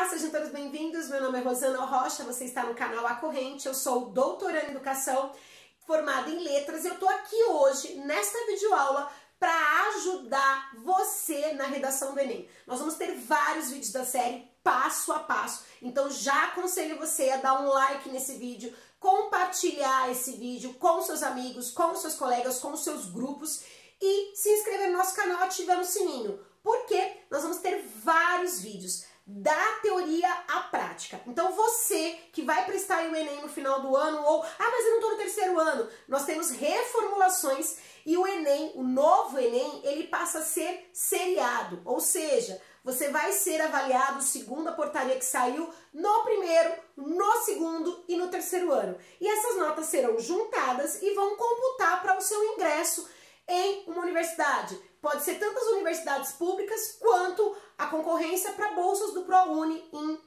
sejam todos bem-vindos. Meu nome é Rosana Rocha, você está no canal A Corrente. Eu sou doutora em Educação, formada em Letras. Eu tô aqui hoje, nesta videoaula, para ajudar você na redação do Enem. Nós vamos ter vários vídeos da série passo a passo, então já aconselho você a dar um like nesse vídeo, compartilhar esse vídeo com seus amigos, com seus colegas, com seus grupos e se inscrever no nosso canal ativando o sininho, porque nós vamos ter vários vídeos da teoria à prática. Então você que vai prestar o Enem no final do ano ou, mas eu não estou no terceiro ano, nós temos reformulações e o Enem, o novo Enem, ele passa a ser seriado, ou seja, você vai ser avaliado segundo a portaria que saiu no primeiro, no segundo e no terceiro ano. E essas notas serão juntadas e vão computar para o seu ingresso em uma universidade. Pode ser tantas universidades públicas quanto a concorrência para bolsas do ProUni em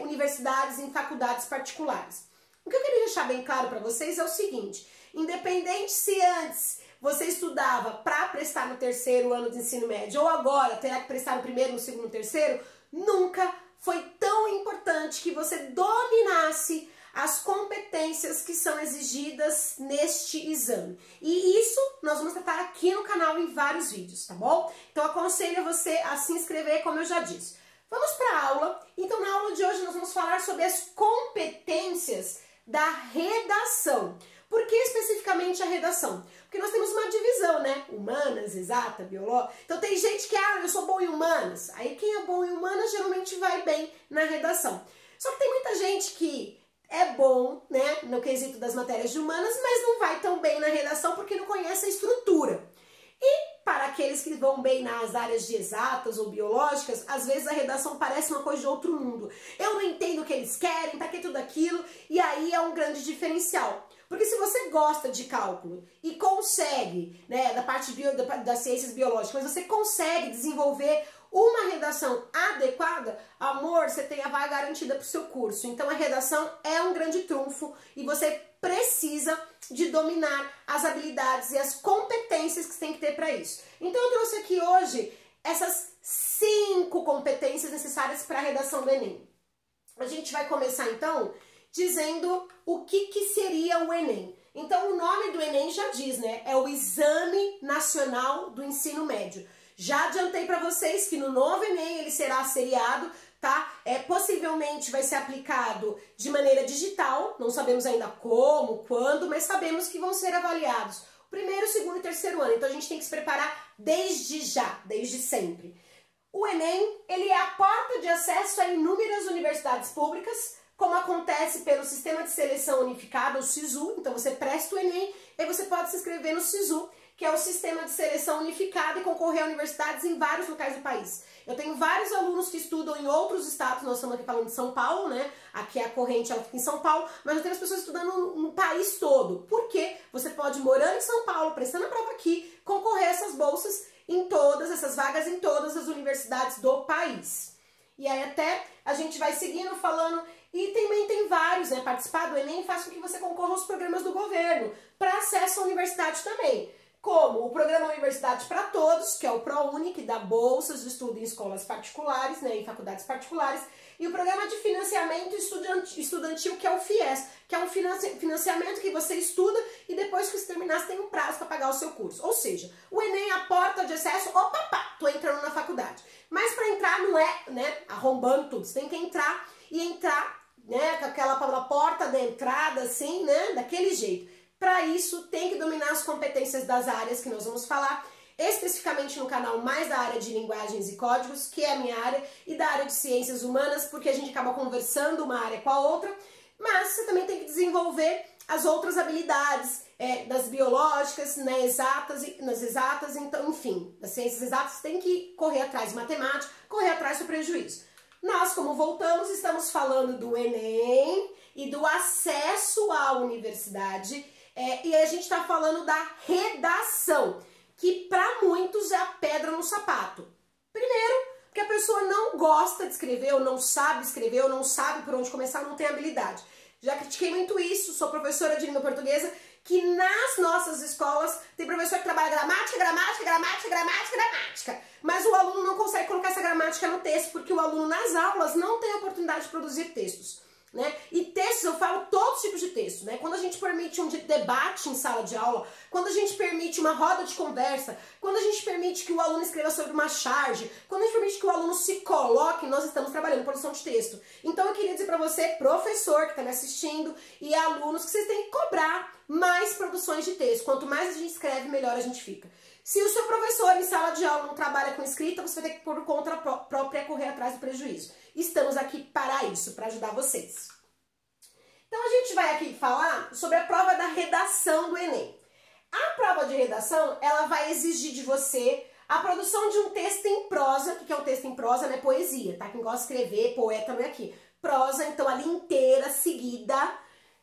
universidades, em faculdades particulares. O que eu queria deixar bem claro para vocês é o seguinte: independente se antes você estudava para prestar no terceiro ano de ensino médio ou agora terá que prestar no primeiro, no segundo, no terceiro, nunca foi tão importante que você dominasse as competências que são exigidas neste exame. E isso nós vamos tratar aqui no canal em vários vídeos, tá bom? Então aconselho você a se inscrever, como eu já disse. Vamos para a aula. Então na aula de hoje nós vamos falar sobre as competências da redação. Por que especificamente a redação? Porque nós temos uma divisão, né? Humanas, exata, biológica. Então tem gente que, eu sou bom em humanas. Aí quem é bom em humanas geralmente vai bem na redação. Só que tem muita gente que é bom, né, no quesito das matérias de humanas, mas não vai tão bem na redação porque não conhece a estrutura. E para aqueles que vão bem nas áreas de exatas ou biológicas, às vezes a redação parece uma coisa de outro mundo. Eu não entendo o que eles querem, para que tudo aquilo, e aí é um grande diferencial. Porque se você gosta de cálculo e consegue, né, da parte das ciências biológicas, mas você consegue desenvolver uma redação adequada, amor, você tem a vaga garantida para o seu curso. Então a redação é um grande trunfo e você precisa de dominar as habilidades e as competências que você tem que ter para isso. Então eu trouxe aqui hoje essas 5 competências necessárias para a redação do Enem. A gente vai começar então dizendo o que seria o Enem. Então o nome do Enem já diz, né? É o Exame Nacional do Ensino Médio. Já adiantei para vocês que no novo Enem ele será seriado, tá? Possivelmente vai ser aplicado de maneira digital, não sabemos ainda como, quando, mas sabemos que vão ser avaliados o primeiro, segundo e terceiro ano. Então a gente tem que se preparar desde já, desde sempre. O Enem, ele é a porta de acesso a inúmeras universidades públicas, como acontece pelo Sistema de Seleção Unificado, o SISU. Então você presta o Enem e você pode se inscrever no SISU, que é o Sistema de Seleção Unificado, e concorrer a universidades em vários locais do país. Eu tenho vários alunos que estudam em outros estados, nós estamos aqui falando de São Paulo, né? Aqui a corrente ela fica em São Paulo, mas nós temos pessoas estudando no país todo. Por quê? Você pode, morando em São Paulo, prestando a prova aqui, concorrer a essas bolsas em todas, essas vagas em todas as universidades do país. E aí até a gente vai seguindo falando, e também tem vários, né? Participar do Enem faz com que você concorra aos programas do governo, para acesso à universidade também. Como o Programa Universidade para Todos, que é o ProUni, que dá bolsas de estudo em escolas particulares, né, em faculdades particulares, e o Programa de Financiamento Estudantil, que é o FIES, que é um financiamento que você estuda e depois que você terminar, você tem um prazo para pagar o seu curso. Ou seja, o Enem é a porta de acesso, tô entrando na faculdade. Mas para entrar não é, né, arrombando tudo, você tem que entrar, né, com aquela porta da entrada, assim, né, daquele jeito. Para isso, tem que dominar as competências das áreas que nós vamos falar, especificamente no canal mais da área de linguagens e códigos, que é a minha área, e da área de ciências humanas, porque a gente acaba conversando uma área com a outra, mas você também tem que desenvolver as outras habilidades das biológicas, nas exatas, então, enfim, das ciências exatas, você tem que correr atrás de matemática, correr atrás do prejuízo. Nós, como voltamos, estamos falando do Enem e do acesso à universidade, e a gente está falando da redação, que para muitos é a pedra no sapato. Primeiro, porque a pessoa não gosta de escrever, ou não sabe escrever, ou não sabe por onde começar, não tem habilidade. Já critiquei muito isso, sou professora de língua portuguesa que nas nossas escolas tem professor que trabalha gramática, mas o aluno não consegue colocar essa gramática no texto, porque o aluno nas aulas não tem a oportunidade de produzir textos. Né? E textos, eu falo todos os tipos de textos, né? Quando a gente permite um debate em sala de aula, quando a gente permite uma roda de conversa, quando a gente permite que o aluno escreva sobre uma charge, quando a gente permite que o aluno se coloque, nós estamos trabalhando em produção de texto. Então eu queria dizer para você, professor que está me assistindo, e alunos, que vocês têm que cobrar mais produções de texto. Quanto mais a gente escreve, melhor a gente fica. Se o seu professor em sala de aula não trabalha com escrita, você vai ter que, por conta própria, correr atrás do prejuízo. Estamos aqui para isso, para ajudar vocês. Então a gente vai aqui falar sobre a prova da redação do Enem. A prova de redação, ela vai exigir de você a produção de um texto em prosa. O que é um texto em prosa? Né? Poesia, tá? Quem gosta de escrever, poeta não é aqui. Prosa, então ali inteira, seguida.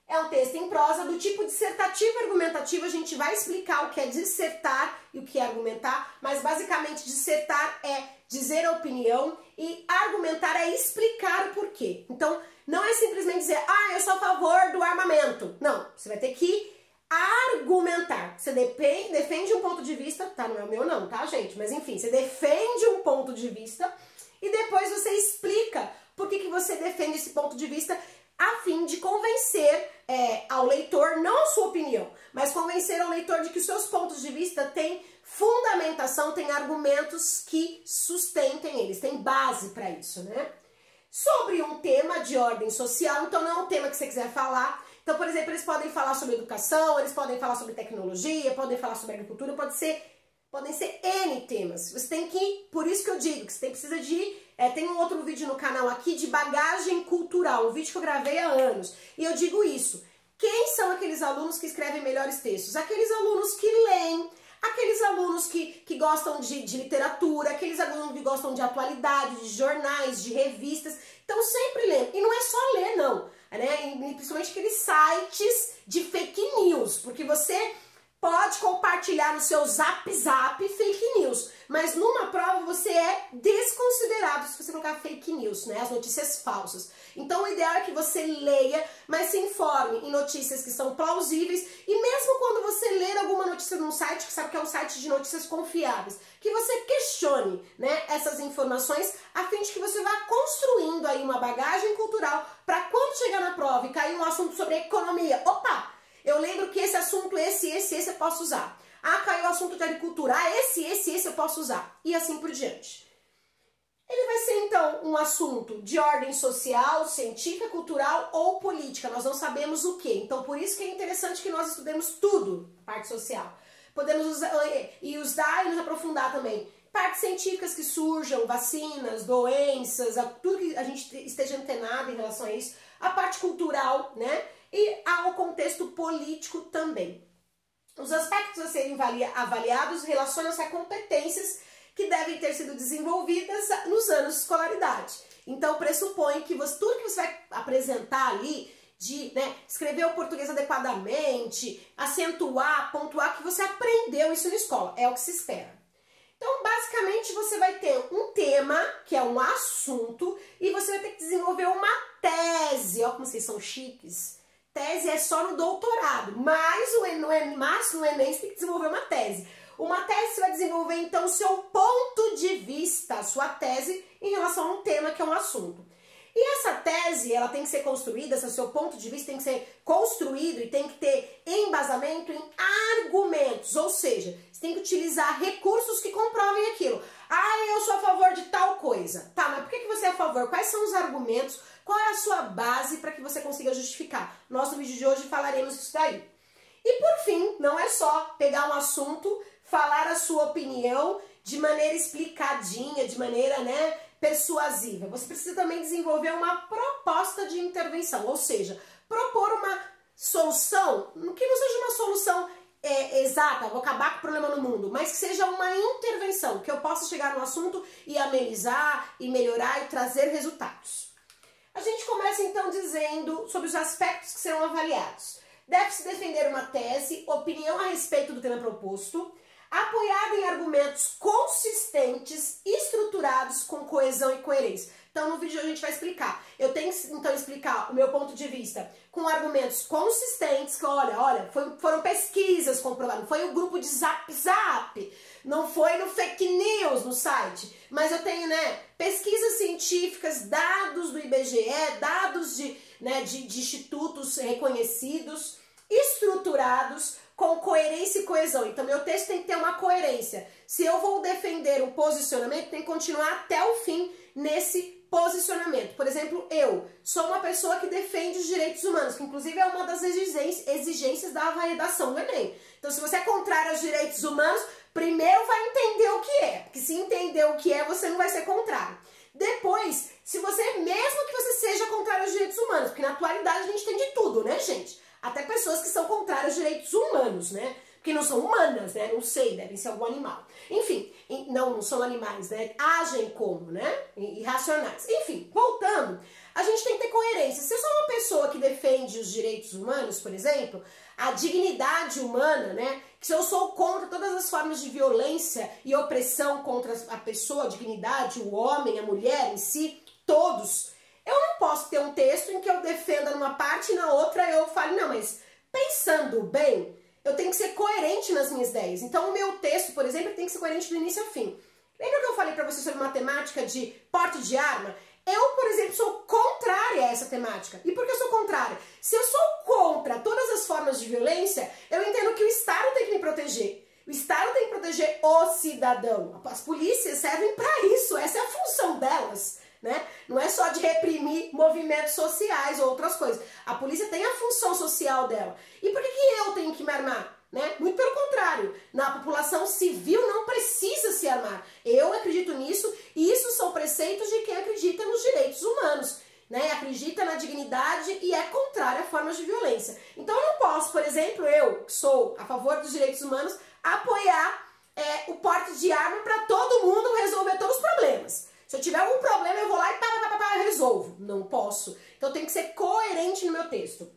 É um texto em prosa do tipo dissertativo e argumentativo. A gente vai explicar o que é dissertar e o que é argumentar, mas basicamente dissertar é dizer a opinião e argumentar é explicar o porquê. Então, não é simplesmente dizer, eu sou a favor do armamento. Não, você vai ter que argumentar. Você defende um ponto de vista, tá? Não é o meu não, tá, gente? Mas enfim, você defende um ponto de vista e depois você explica por que você defende esse ponto de vista, a fim de convencer ao leitor, não a sua opinião, mas convencer ao leitor de que os seus pontos de vista têm fundamentação, têm argumentos que sustentem eles, têm base para isso, né? Sobre um tema de ordem social, então não é um tema que você quiser falar. Então, por exemplo, eles podem falar sobre educação, eles podem falar sobre tecnologia, podem falar sobre agricultura, podem ser N temas. Você tem que, por isso que eu digo que você precisa de... tem um outro vídeo no canal aqui de bagagem cultural, um vídeo que eu gravei há anos. E eu digo isso. Quem são aqueles alunos que escrevem melhores textos? Aqueles alunos que leem, aqueles alunos que gostam de literatura, aqueles alunos que gostam de atualidade, de jornais, de revistas. Então sempre lendo. E não é só ler, não. Né? E principalmente aqueles sites de fake news, porque você pode compartilhar no seu zap fake news, mas numa prova você é desconsiderado se você colocar fake news, né? As notícias falsas. Então o ideal é que você leia, mas se informe em notícias que são plausíveis, e mesmo quando você ler alguma notícia num site, que sabe que é um site de notícias confiáveis, que você questione, né, essas informações, a fim de que você vá construindo aí uma bagagem cultural para quando chegar na prova e cair um assunto sobre economia, opa! Eu lembro que esse assunto, esse eu posso usar. Caiu o assunto de agricultura. Esse eu posso usar. E assim por diante. Ele vai ser, então, um assunto de ordem social, científica, cultural ou política. Nós não sabemos o que. Então, por isso que é interessante que nós estudemos tudo, parte social. Podemos usar e nos aprofundar também. Partes científicas que surjam, vacinas, doenças, tudo que a gente esteja antenado em relação a isso. A parte cultural, né? E ao contexto político também. Os aspectos a serem avaliados relacionam-se a competências que devem ter sido desenvolvidas nos anos de escolaridade. Então, pressupõe que tudo que você vai apresentar ali, de escrever o português adequadamente, acentuar, pontuar, que você aprendeu isso na escola. É o que se espera. Então, basicamente, você vai ter um tema, que é um assunto, e você vai ter que desenvolver uma tese. Olha como vocês são chiques. Tese é só no doutorado, mas no Enem você tem que desenvolver uma tese. Uma tese você vai desenvolver, então, o seu ponto de vista, a sua tese, em relação a um tema que é um assunto. E essa tese, ela tem que ser construída, esse seu ponto de vista tem que ser construído e tem que ter embasamento em argumentos, ou seja, você tem que utilizar recursos que comprovem aquilo. Eu sou a favor de tal coisa. Tá, mas por que você é a favor? Quais são os argumentos? Qual é a sua base para que você consiga justificar? Nosso vídeo de hoje falaremos isso daí. E por fim, não é só pegar um assunto, falar a sua opinião de maneira explicadinha, de maneira, persuasiva. Você precisa também desenvolver uma proposta de intervenção, ou seja, propor uma solução, que não seja uma solução exata, vou acabar com o problema no mundo, mas que seja uma intervenção, que eu possa chegar no assunto e amenizar, e melhorar e trazer resultados. A gente começa então dizendo sobre os aspectos que serão avaliados. Deve-se defender uma tese, opinião a respeito do tema proposto, apoiada em argumentos consistentes, estruturados com coesão e coerência. Então no vídeo a gente vai explicar. Eu tenho que então explicar o meu ponto de vista com argumentos consistentes, que olha, foram pesquisas comprovadas, não foi o grupo de Zap Zap, não foi no fake news no site, mas eu tenho, pesquisas científicas, dados do IBGE, dados de institutos reconhecidos, estruturados, com coerência e coesão. Então, meu texto tem que ter uma coerência. Se eu vou defender um posicionamento, tem que continuar até o fim nesse posicionamento. Por exemplo, eu sou uma pessoa que defende os direitos humanos, que inclusive é uma das exigências da redação do Enem. Então, se você é contrário aos direitos humanos, primeiro vai entender o que é, porque se entender o que é, você não vai ser contrário. Depois, mesmo que você seja contrário aos direitos humanos, porque na atualidade a gente tem de tudo, né, gente? Até pessoas que são contrárias aos direitos humanos, né? Porque não são humanas, né? Não sei, devem ser algum animal. Enfim, não são animais, né? Agem como, né? Irracionais. Enfim, voltando, a gente tem que ter coerência. Se eu sou uma pessoa que defende os direitos humanos, por exemplo, a dignidade humana, né? Se eu sou contra todas as formas de violência e opressão contra a pessoa, a dignidade, o homem, a mulher em si, todos, eu não posso ter um texto em que eu defenda numa parte e na outra eu fale, não, mas pensando bem, eu tenho que ser coerente nas minhas ideias. Então o meu texto, por exemplo, tem que ser coerente do início ao fim. Lembra que eu falei pra você sobre matemática de porte de arma? Eu, por exemplo, sou contrária a essa temática. E por que eu sou contrária? Se eu sou contra todas as formas de violência, eu entendo que o Estado tem que me proteger. O Estado tem que proteger o cidadão. As polícias servem para isso, essa é a função delas. Né? Não é só de reprimir movimentos sociais ou outras coisas. A polícia tem a função social dela. E por que eu tenho que me armar? Né? Muito pelo contrário, na população civil não precisa se armar. Eu acredito nisso e isso são preceitos de quem acredita nos direitos humanos, né? Acredita na dignidade e é contrário a formas de violência. Então eu não posso, por exemplo, eu que sou a favor dos direitos humanos, apoiar o porte de arma para todo mundo resolver todos os problemas. Se eu tiver algum problema, eu vou lá e resolvo. Não posso. Então tem que ser coerente no meu texto.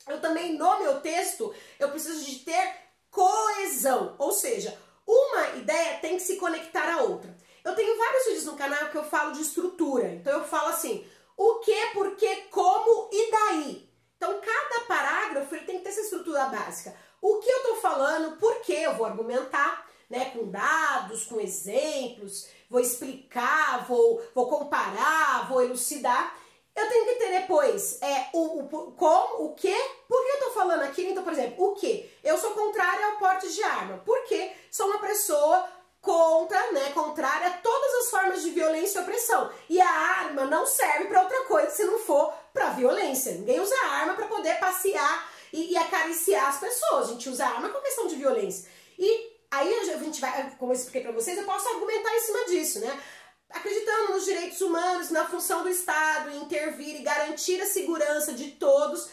Eu também, no meu texto, eu preciso de ter coesão. Ou seja, uma ideia tem que se conectar à outra. Eu tenho vários vídeos no canal que eu falo de estrutura. Então eu falo assim, o que, por que, como e daí. Então cada parágrafo ele tem que ter essa estrutura básica. O que eu tô falando, por que eu vou argumentar, né, com dados, com exemplos, vou explicar, vou comparar, vou elucidar. Eu tenho que ter depois o como, o que, por que eu tô falando aquilo. Então, por exemplo, o que? Eu sou contrária ao porte de arma. Por quê? Sou uma pessoa contrária a todas as formas de violência e opressão. E a arma não serve para outra coisa se não for para violência. Ninguém usa arma para poder passear e acariciar as pessoas. A gente usa arma com questão de violência. E aí a gente vai, como eu expliquei para vocês, eu posso argumentar em cima disso, né? Acreditando nos direitos humanos, na função do Estado, em intervir e garantir a segurança de todos,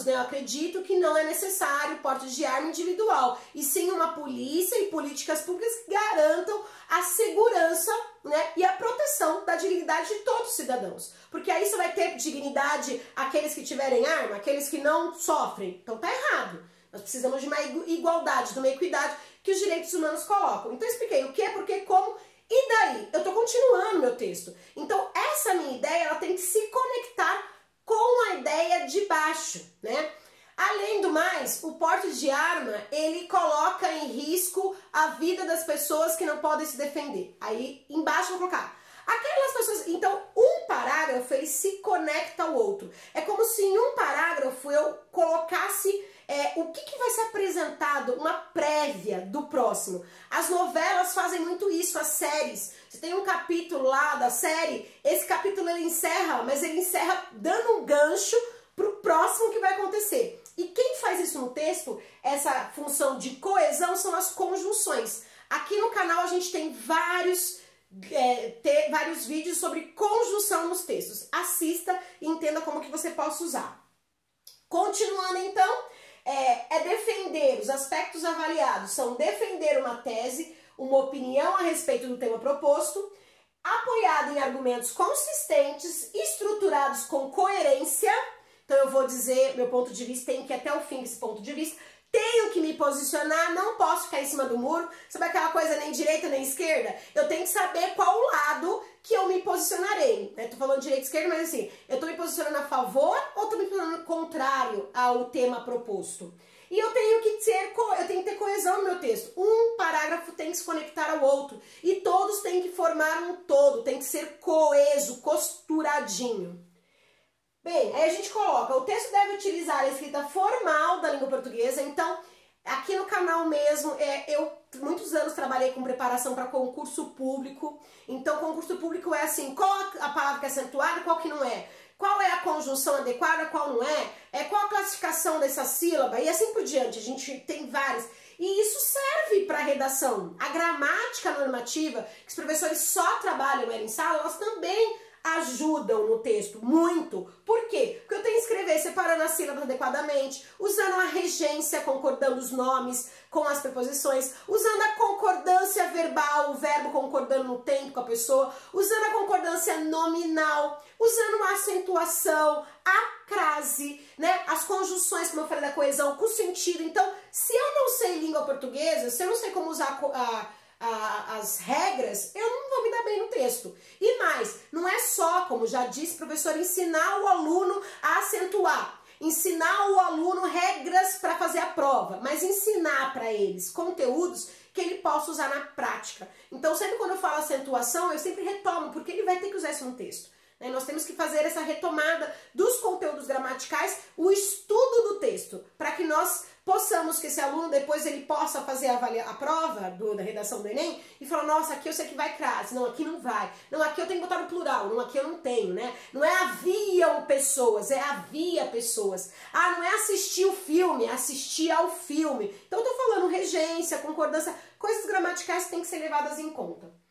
eu acredito que não é necessário porte de arma individual, e sim uma polícia e políticas públicas que garantam a segurança, né, e a proteção da dignidade de todos os cidadãos. Porque aí você vai ter dignidade aqueles que tiverem arma, aqueles que não sofrem. Então tá errado. Nós precisamos de uma igualdade, de uma equidade que os direitos humanos colocam. Então eu expliquei o que, por que, como e daí. Eu tô continuando meu texto. Então essa minha ideia ela tem que se conectar com a ideia de baixo, né? Além do mais, o porte de arma, ele coloca em risco a vida das pessoas que não podem se defender. Aí embaixo eu vou colocar aquelas pessoas. Então um parágrafo ele se conecta ao outro. É como se em um parágrafo eu colocasse o que vai ser apresentado, uma prévia do próximo. As novelas fazem muito isso, as séries. Você tem um capítulo lá da série, esse capítulo ele encerra, mas ele encerra dando um gancho pro próximo que vai acontecer. E quem faz isso no texto, essa função de coesão, são as conjunções. Aqui no canal a gente tem vários vídeos sobre conjunção nos textos. Assista e entenda como que você possa usar. Continuando então, defender os aspectos avaliados, são defender uma tese, uma opinião a respeito do tema proposto, apoiado em argumentos consistentes, estruturados com coerência. Então eu vou dizer, meu ponto de vista tem que ir até o fim desse ponto de vista, tenho que me posicionar, não posso ficar em cima do muro. Sabe aquela coisa nem direita nem esquerda? Eu tenho que saber qual o lado que eu me posicionarei. Tô falando direita e esquerda, mas assim, eu tô me posicionando a favor ou tô me posicionando contrário ao tema proposto? E eu tenho que ter coesão no meu texto. Um parágrafo tem que se conectar ao outro. E todos têm que formar um todo, tem que ser coeso, costuradinho. Bem, aí a gente coloca, o texto deve utilizar a escrita formal da língua portuguesa. Então, aqui no canal mesmo, eu muitos anos trabalhei com preparação para concurso público. Então, concurso público é assim, qual a palavra que é acentuada e qual que não é? Qual é a conjunção adequada, qual não é? Qual a classificação dessa sílaba? E assim por diante, a gente tem várias. E isso serve para redação. A gramática normativa, que os professores só trabalham em sala, elas também ajudam no texto, muito. Por quê? Porque eu tenho que escrever separando as sílabas adequadamente, usando a regência, concordando os nomes com as preposições, usando a concordância verbal, o verbo concordando no tempo com a pessoa, usando a concordância nominal, usando a acentuação, a crase, né? As conjunções, como eu falei, da coesão, com sentido. Então, se eu não sei língua portuguesa, se eu não sei como usar as regras, eu não vou me dar bem no texto. E mais, não é só, como já disse o professor, ensinar o aluno a acentuar, ensinar o aluno regras para fazer a prova, mas ensinar para eles conteúdos que ele possa usar na prática. Então, sempre quando eu falo acentuação, eu sempre retomo, porque ele vai ter que usar isso no texto. Nós temos que fazer essa retomada dos conteúdos gramaticais, o estudo do texto, para que nós possamos, que esse aluno depois ele possa fazer a prova da redação do Enem e falar, nossa, aqui eu sei que vai crase, não, aqui não vai, não, aqui eu tenho que botar no plural, não, aqui eu não tenho, né? Não é haviam pessoas, é havia pessoas. Ah, não é assistir o filme, é assistir ao filme. Então eu tô falando regência, concordância, coisas gramaticais que têm que ser levadas em conta.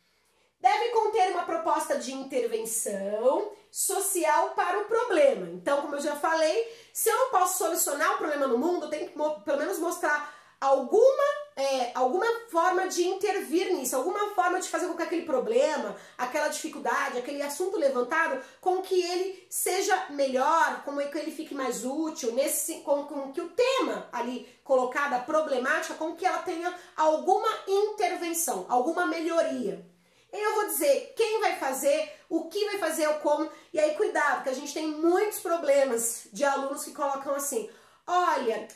Deve conter uma proposta de intervenção social para o problema. Então, como eu já falei, se eu não posso solucionar o problema no mundo, eu tenho que pelo menos mostrar alguma forma de intervir nisso, alguma forma de fazer com que aquele problema, aquela dificuldade, aquele assunto levantado, com que ele seja melhor, com que ele fique mais útil, com que o tema ali colocado, a problemática, com que ela tenha alguma intervenção, alguma melhoria. Eu vou dizer quem vai fazer, o que vai fazer, o como. E aí cuidado, que a gente tem muitos problemas de alunos que colocam assim, olha,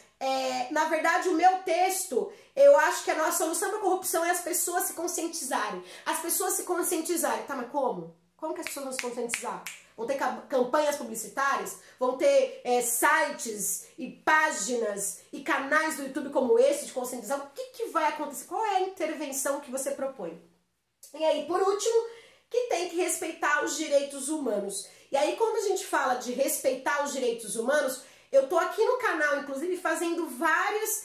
na verdade o meu texto, eu acho que a nossa solução para a corrupção é as pessoas se conscientizarem. As pessoas se conscientizarem. Tá, mas como? Como que as pessoas vão se conscientizar? Vão ter campanhas publicitárias? Vão ter sites e páginas e canais do YouTube como esse de conscientização? O que vai acontecer? Qual é a intervenção que você propõe? E aí, por último, que tem que respeitar os direitos humanos. E aí, quando a gente fala de respeitar os direitos humanos, eu tô aqui no canal, inclusive, fazendo vários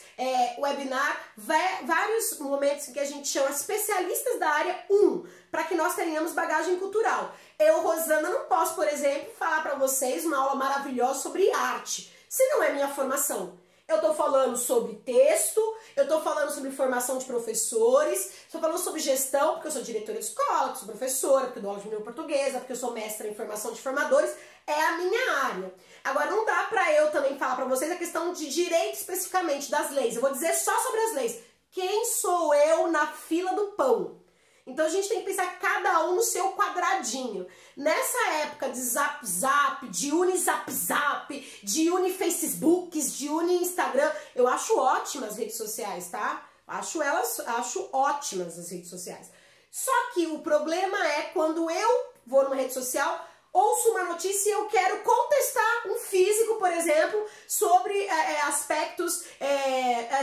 vários momentos em que a gente chama especialistas da área 1, para que nós tenhamos bagagem cultural. Eu, Rosana, não posso, por exemplo, falar para vocês uma aula maravilhosa sobre arte, se não é minha formação. Eu tô falando sobre texto, eu tô falando sobre formação de professores, tô falando sobre gestão, porque eu sou diretora de escola, porque eu sou professora, porque eu dou aula de língua portuguesa, porque eu sou mestra em formação de formadores, é a minha área. Agora, não dá pra eu também falar pra vocês a questão de direito especificamente das leis. Eu vou dizer só sobre as leis. Quem sou eu na fila do pão? Então a gente tem que pensar cada um no seu quadradinho. Nessa época de Zap Zap, de Unizap Zap, de Unifacebooks, de Uni-Instagram, eu acho ótimas as redes sociais, tá? Acho ótimas as redes sociais. Só que o problema é quando eu vou numa rede social, ouço uma notícia e eu quero contestar um físico, por exemplo, sobre aspectos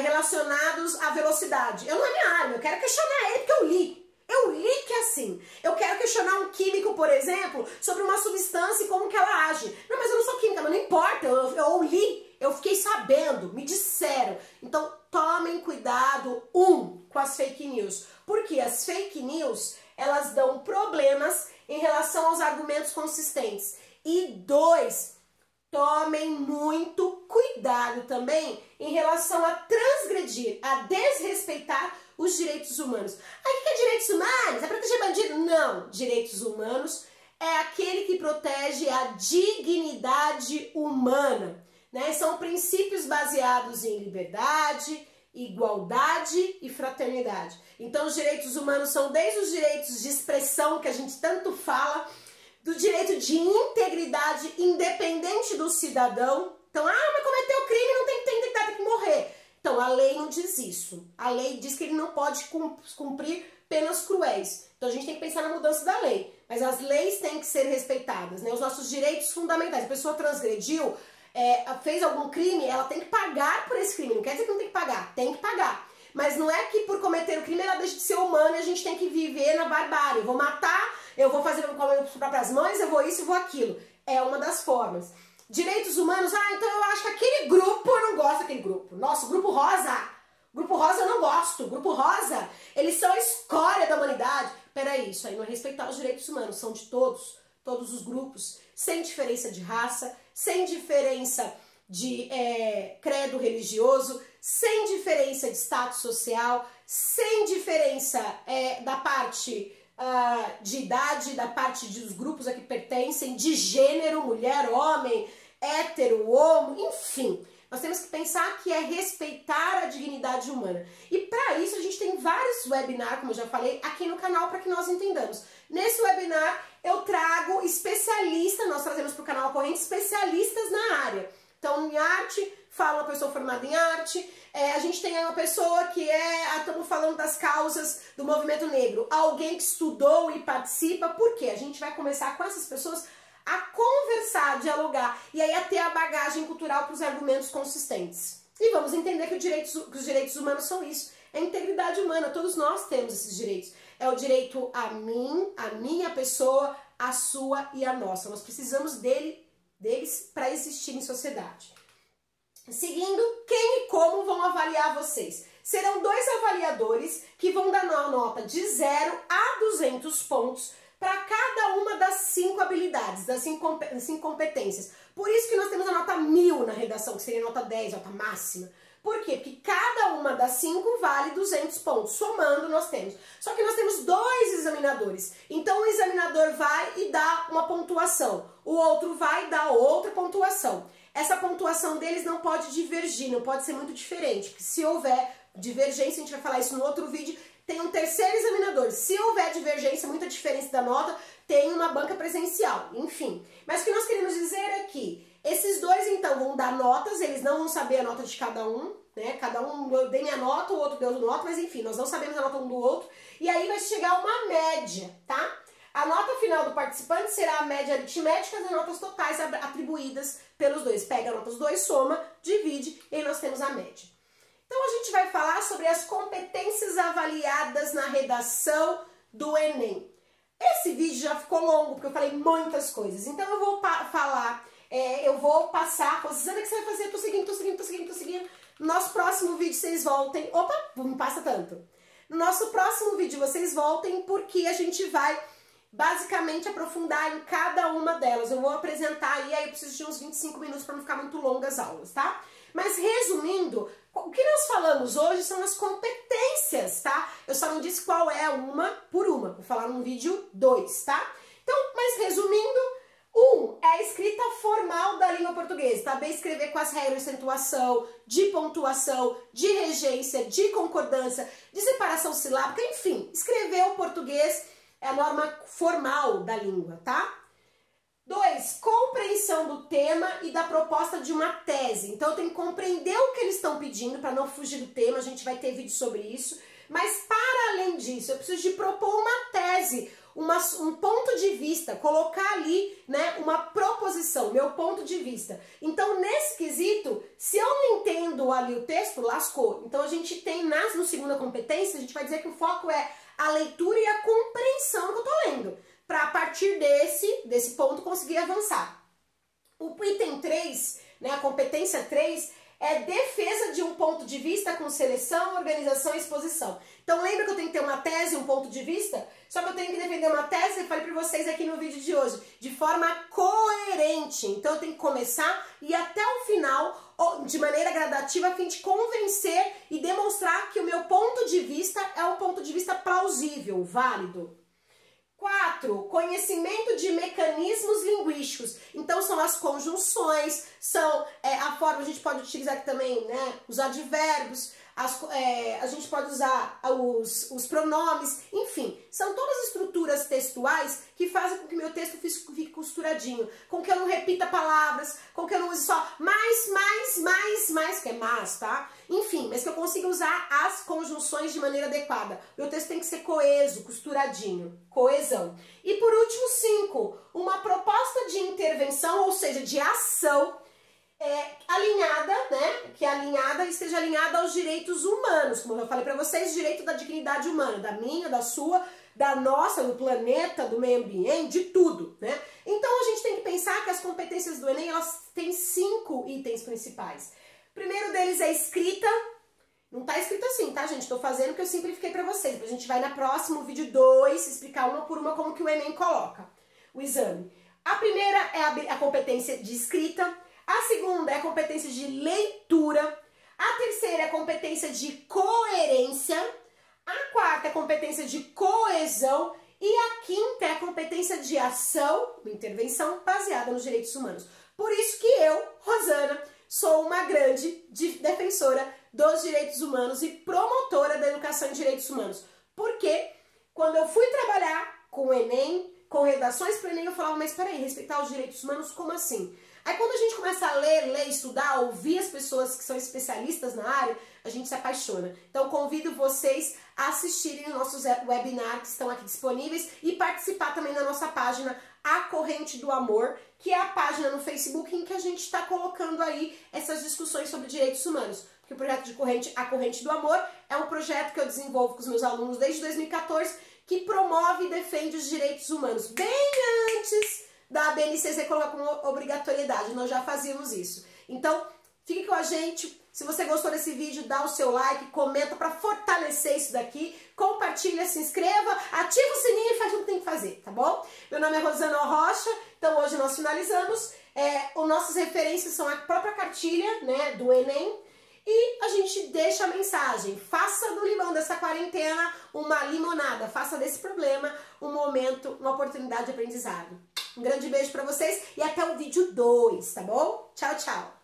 relacionados à velocidade. Eu não é minha área, eu quero questionar ele porque eu li. Eu li que é assim. Eu quero questionar um químico, por exemplo, sobre uma substância e como que ela age. Não, mas eu não sou química, mas não importa, eu li, eu fiquei sabendo, me disseram. Então, tomem cuidado, com as fake news. Porque as fake news, elas dão problemas em relação aos argumentos consistentes. E 2, tomem muito cuidado também em relação a transgredir, a desrespeitar os direitos humanos. O que é direitos humanos? É proteger bandido? Não. Direitos humanos é aquele que protege a dignidade humana. né? São princípios baseados em liberdade, igualdade e fraternidade. Então os direitos humanos são desde os direitos de expressão, que a gente tanto fala, do direito de integridade independente do cidadão. Então, mas cometeu crime, não tem que ter integridade, tem que morrer. Então, a lei não diz isso. A lei diz que ele não pode cumprir penas cruéis. Então, a gente tem que pensar na mudança da lei. Mas as leis têm que ser respeitadas, né? Os nossos direitos fundamentais. A pessoa transgrediu, fez algum crime, ela tem que pagar por esse crime. Não quer dizer que não tem que pagar, tem que pagar. Mas não é que por cometer o crime ela deixa de ser humana e a gente tem que viver na barbárie. Eu vou matar, eu vou fazer com as próprias mães, eu vou isso, eu vou aquilo. É uma das formas. Direitos humanos, então eu acho que aquele grupo, eu não gosto daquele grupo. Nossa, o grupo rosa. Grupo rosa eu não gosto. Grupo rosa, eles são a escória da humanidade. Peraí, isso aí não é respeitar os direitos humanos, são de todos os grupos, sem diferença de raça, sem diferença de credo religioso, sem diferença de status social, sem diferença da parte de idade, da parte dos grupos a que pertencem, de gênero, mulher, homem, hétero, homo, enfim. Nós temos que pensar que é respeitar a dignidade humana. E para isso a gente tem vários webinars, como eu já falei, aqui no canal para que nós entendamos. Nesse webinar eu trago especialistas, nós trazemos para o canal Corrente especialistas na área. Então, em arte, fala uma pessoa formada em arte, a gente tem aí uma pessoa que estamos falando das causas do movimento negro, alguém que estudou e participa, por quê? A gente vai começar com essas pessoas a conversar, a dialogar, e aí a ter a bagagem cultural para os argumentos consistentes. E vamos entender que os direitos humanos são isso, é a integridade humana, todos nós temos esses direitos. É o direito a mim, a minha pessoa, a sua e a nossa. Nós precisamos deles para existir em sociedade. Seguindo, quem e como vão avaliar vocês? Serão 2 avaliadores que vão dar uma nota de 0 a 200 pontos para cada uma das 5 habilidades, das 5 competências. Por isso que nós temos a nota 1000 na redação, que seria a nota 10, a nota máxima. Por quê? Porque cada uma das 5 vale 200 pontos. Somando, nós temos. Só que nós temos 2 examinadores. Então, o examinador vai e dá uma pontuação. O outro vai e dá outra pontuação. Essa pontuação deles não pode divergir, não pode ser muito diferente. Porque se houver divergência, a gente vai falar isso no outro vídeo, tem um terceiro examinador. Se houver divergência, muita diferença da nota, tem uma banca presencial. Enfim. Mas o que nós queremos dizer é que esses 2, então, vão dar notas, eles não vão saber a nota de cada um, né? Cada um deu minha nota, o outro deu nota, mas enfim, nós não sabemos a nota um do outro. E aí vai chegar a uma média, tá? A nota final do participante será a média aritmética das notas totais atribuídas pelos 2. Pega a nota dos 2, soma, divide, e aí nós temos a média. Então a gente vai falar sobre as competências avaliadas na redação do Enem. Esse vídeo já ficou longo, porque eu falei muitas coisas. Então eu vou falar... eu vou passar, Rosana, o que você vai fazer? Tô seguindo. No nosso próximo vídeo vocês voltem. Opa, não passa tanto. No nosso próximo vídeo vocês voltem, porque a gente vai basicamente aprofundar em cada uma delas. Eu vou apresentar aí eu preciso de uns 25 minutos para não ficar muito longas as aulas, tá? Mas resumindo, o que nós falamos hoje são as competências, tá? Eu só não disse qual é uma por uma. Vou falar no vídeo 2, tá? Então, mas resumindo, 1 é a escrita formal da língua portuguesa, saber escrever com as regras de acentuação, de pontuação, de regência, de concordância, de separação silábica, enfim, escrever o português é a norma formal da língua, tá? 2, compreensão do tema e da proposta de uma tese. Então eu tenho que compreender o que eles estão pedindo para não fugir do tema, a gente vai ter vídeo sobre isso. Mas para além disso, eu preciso de propor uma tese, um ponto de vista, colocar ali, né, uma proposição, meu ponto de vista. Então, nesse quesito, se eu não entendo ali o texto, lascou. Então, a gente tem, no segunda competência, a gente vai dizer que o foco é a leitura e a compreensão que eu tô lendo, para a partir desse ponto conseguir avançar. O item 3, né, a competência 3, é defesa de um ponto de vista com seleção, organização e exposição. Então lembra que eu tenho que ter uma tese, um ponto de vista? Só que eu tenho que defender uma tese, eu falei para vocês aqui no vídeo de hoje, de forma coerente. Então eu tenho que começar e ir até o final, de maneira gradativa, a fim de convencer e demonstrar que o meu ponto de vista é um ponto de vista plausível, válido. 4, conhecimento de mecanismos linguísticos. Então são as conjunções, são a forma, a gente pode utilizar aqui também, né, os advérbios, a gente pode usar os pronomes, enfim, são todas estruturas textuais que fazem com que meu texto fique costuradinho, com que eu não repita palavras, com que eu não use só mais, que é mais, tá? Enfim, mas que eu consiga usar as conjunções de maneira adequada. Meu texto tem que ser coeso, costuradinho, coesão. E por último, 5, uma proposta de intervenção, ou seja, de ação, alinhada, né, que esteja alinhada aos direitos humanos, como eu falei para vocês, direito da dignidade humana, da minha, da sua, da nossa, do planeta, do meio ambiente, de tudo, né? Então a gente tem que pensar que as competências do Enem, elas têm 5 itens principais. O primeiro deles é escrita, não tá escrito assim, tá, gente? Tô fazendo porque eu simplifiquei para vocês, a gente vai na próximo vídeo 2 explicar uma por uma como que o Enem coloca o exame. A primeira é a competência de escrita. A segunda é a competência de leitura. A terceira é a competência de coerência. A quarta é a competência de coesão. E a quinta é a competência de ação, uma intervenção baseada nos direitos humanos. Por isso que eu, Rosana, sou uma grande defensora dos direitos humanos e promotora da educação em direitos humanos. Porque quando eu fui trabalhar com o Enem, com redações para o Enem, eu falava, mas peraí, respeitar os direitos humanos, como assim? Aí quando a gente começa a ler, estudar, ouvir as pessoas que são especialistas na área, a gente se apaixona. Então convido vocês a assistirem os nossos webinars que estão aqui disponíveis e participar também da nossa página A Corrente do Amor, que é a página no Facebook em que a gente está colocando aí essas discussões sobre direitos humanos. Porque o projeto de A Corrente do Amor é um projeto que eu desenvolvo com os meus alunos desde 2014, que promove e defende os direitos humanos, bem antes da BNCC colocar como obrigatoriedade, nós já fazíamos isso. Então, fique com a gente, se você gostou desse vídeo, dá o seu like, comenta para fortalecer isso daqui, compartilha, se inscreva, ativa o sininho e faz o que tem que fazer, tá bom? Meu nome é Rosana Rocha, então hoje nós finalizamos, as nossas referências são a própria cartilha, né, do Enem, e a gente deixa a mensagem, faça do limão dessa quarentena uma limonada, faça desse problema um momento, uma oportunidade de aprendizado. Um grande beijo pra vocês e até o vídeo 2, tá bom? Tchau, tchau!